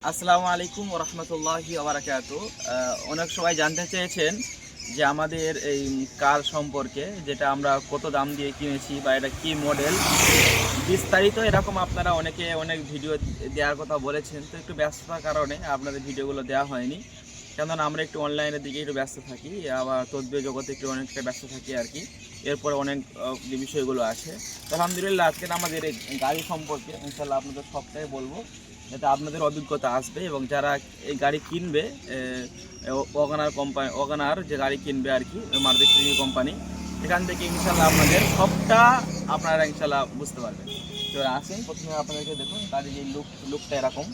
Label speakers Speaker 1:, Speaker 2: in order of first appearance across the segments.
Speaker 1: আসসালামু আলাইকুম ওয়া রাহমাতুল্লাহি ওয়া বারাকাতু। অনেক সবাই জানতে চেয়েছেন যে আমাদের এই কার সম্পর্কে, যেটা আমরা কত দাম দিয়ে কিনেছি বা এটা কি মডেল বিস্তারিত। এরকম আপনারা অনেকে অনেক ভিডিও দেওয়ার কথা বলেছেন, তো একটু ব্যস্ততার কারণে আপনাদের ভিডিওগুলো দেওয়া হয়নি। কেননা আমরা একটু অনলাইনের দিকে একটু ব্যস্ত থাকি, আবার তদবির জগতে একটু অনেকটা ব্যস্ত থাকি আর কি। এরপরে অনেক যে বিষয়গুলো আছে, তো আলহামদুলিল্লাহ আজকে আমাদের এই গাড়ি সম্পর্কে ইনশাল্লাহ আপনাদের সবটাই বলবো, যাতে আপনাদের অভিজ্ঞতা আসবে এবং যারা এই গাড়ি কিনবে, ওয়াগনার যে গাড়ি কিনবে আর কি, মারুতি সুজুকি কোম্পানি, এখান থেকে ইনশাল্লাহ আপনাদের সবটা আপনারা ইনশাল্লাহ বুঝতে পারবেন। তো আসেন, প্রথমে আপনাদেরকে দেখুন গাড়ির এই লুকটা এরকম।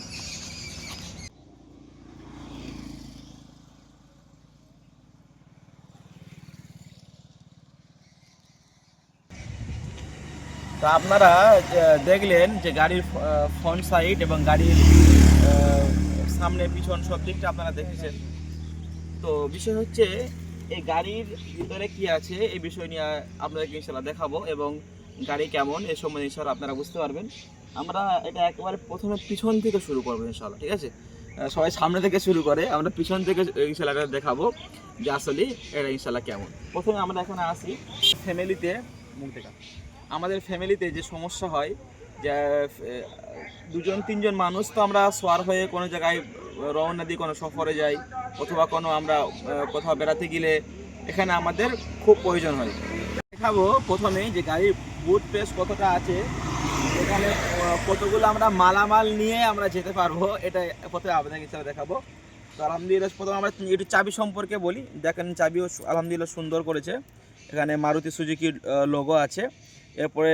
Speaker 1: তো আপনারা দেখলেন যে গাড়ির ফ্রন্ট সাইড এবং গাড়ির সামনে পিছন সব দিকটা আপনারা দেখেছেন। তো বিষয় হচ্ছে এই গাড়ির ভিতরে কি আছে এই বিষয় নিয়ে আপনাদেরকে ইনশাল্লাহ দেখাবো, এবং গাড়ি কেমন এ সম্বন্ধে ইনশাল্লাহ আপনারা বুঝতে পারবেন। আমরা এটা একেবারে প্রথমে পিছন থেকে শুরু করবো ইনশাল্লাহ, ঠিক আছে? সবাই সামনে থেকে শুরু করে, আমরা পিছন থেকে ইনশাল্লাহ এটা দেখাবো যে আসলে এটা ইনশাল্লাহ কেমন। প্রথমে আমরা এখানে আসি ফ্যামিলিতে, মুখ দেখা আমাদের ফ্যামিলিতে যে সমস্যা হয় যে দুজন তিনজন মানুষ তো আমরা সোয়ার হয়ে কোনো জায়গায় রওনা দিই, কোনো সফরে যাই, অথবা কোনো আমরা কোথাও বেড়াতে গেলে এখানে আমাদের খুব প্রয়োজন হয়। দেখাবো প্রথমে যে গাড়ির বুট স্পেস কতটা আছে, এখানে কতগুলো আমরা মালামাল নিয়ে আমরা যেতে পারবো, এটা প্রথমে আপনাদের হিসাবে দেখাবো। তো আলহামদুলিল্লাহ প্রথমে আমরা একটু চাবি সম্পর্কে বলি। দেখেন চাবিও আলহামদুলিল্লাহ সুন্দর করেছে, এখানে মারুতি সুজুকির লোগো আছে। এরপরে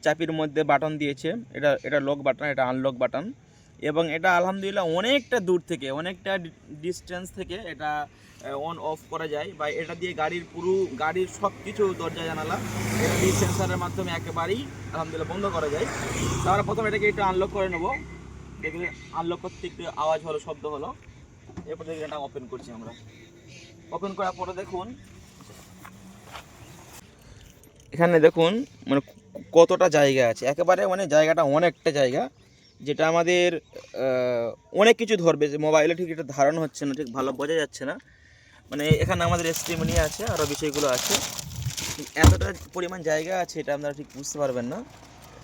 Speaker 1: চাবির মধ্যে বাটন দিয়েছে, এটা এটা লক বাটন, এটা আনলক বাটন, এবং এটা আলহামদুলিল্লাহ অনেকটা দূর থেকে, অনেকটা ডিস্টেন্স থেকে এটা অন অফ করা যায়, বা এটা দিয়ে গাড়ির সব কিছু দরজা জানালা এটা দিয়ে সেন্সারের মাধ্যমে একেবারেই আলহামদুলিল্লাহ বন্ধ করা যায়। তো আমরা প্রথমে এটাকে একটু আনলক করে নেবো। দেখলে আনলক করতে একটু আওয়াজ হলো, শব্দ হলো। এরপর দেখি এটা ওপেন করছি আমরা। ওপেন করার পরে দেখুন এখানে দেখুন মানে কতটা জায়গা আছে, একেবারে মানে জায়গাটা অনেকটা জায়গা, যেটা আমাদের অনেক কিছু ধরবে, যে মোবাইলে ঠিক এটা ধারণ হচ্ছে না, ঠিক ভালো বোঝা যাচ্ছে না। মানে এখানে আমাদের স্টিমনি আছে, আরও বিষয়গুলো আছে, এতটা পরিমাণ জায়গা আছে এটা আপনারা ঠিক বুঝতে পারবেন না।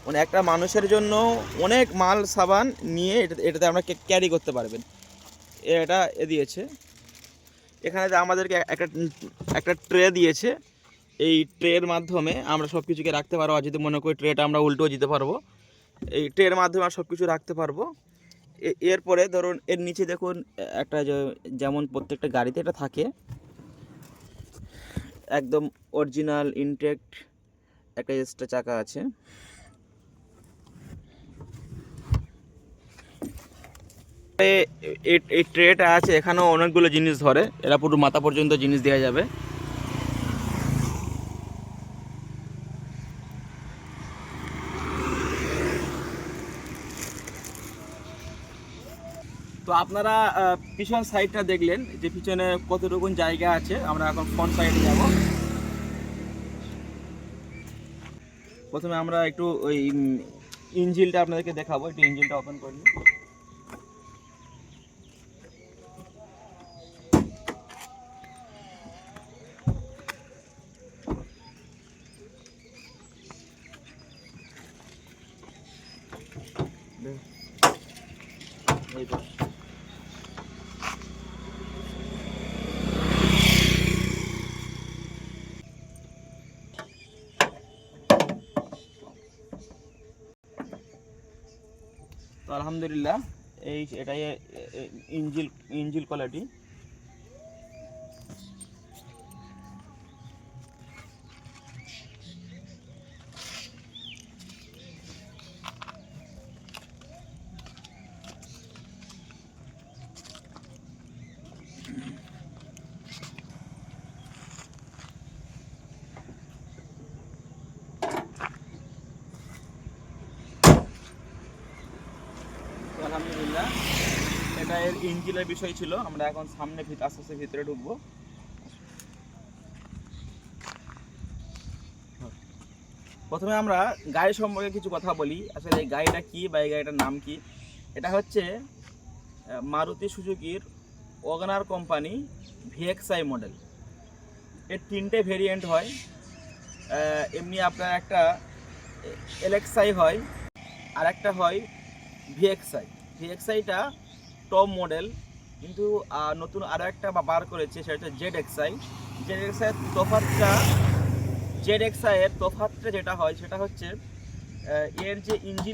Speaker 1: মানে একটা মানুষের জন্য অনেক মাল সাবান নিয়ে এটাতে আমরা ক্যারি করতে পারবেন। এটা দিয়েছে এখানে, যে আমাদেরকে একটা একটা ট্রে দিয়েছে। এই ট্রের মাধ্যমে আমরা সব কিছুকে রাখতে পারবো, আর যদি মনে করি ট্রেটা আমরা উল্টো দিতে পারবো, এই ট্রের মাধ্যমে আমরা সব কিছু রাখতে পারবো। এরপরে ধরুন এর নিচে দেখুন একটা যেমন প্রত্যেকটা গাড়িতে এটা থাকে, একদম অরিজিনাল ইনটেক্ট একটা এক্সট্রা চাকা আছে। এই ট্রেটা আছে, এখানেও অনেকগুলো জিনিস ধরে, এরা পুরো মাথা পর্যন্ত জিনিস দেওয়া যাবে। তো আপনারা পিছন সাইডটা দেখলেন যে পিছনে কতটুকু জায়গা আছে। আমরা এখন ফ্রন্ট সাইডে যাব। প্রথমে আমরা একটু ওই ইঞ্জিনটা আপনাদেরকে দেখাবো, একটু ইঞ্জিনটা ওপেন করে নিই। এই তো আলহামদুলিল্লাহ এটাই ইঞ্জিন কোয়ালিটি। আলহামদুলিল্লাহ এটা এর ইঞ্জিনের বিষয় ছিল। আমরা এখন সামনে আস্তে আস্তে ভিতরে ঢুকবো। প্রথমে আমরা গাড়ি সম্পর্কে কিছু কথা বলি, আসলে এই গাড়িটা কি বা এই গাড়িটার নাম কি। এটা হচ্ছে মারুতি সুজুকির ওয়াগনার কোম্পানি ভিএক্সআই মডেল। এর 3টে ভেরিয়েন্ট হয়। এমনি আপনার একটা এলএক্সআই হয়, আর একটা হয় ভিএক্সআই। ভিএক্সআইটা টপ মডেল, কিন্তু নতুন আরও একটা বার করেছে, সেটা হচ্ছে জেডএক্সআই। জেডএক্সআই এর তফাৎটা যেটা হয় সেটা হচ্ছে এর যে ইঞ্জিন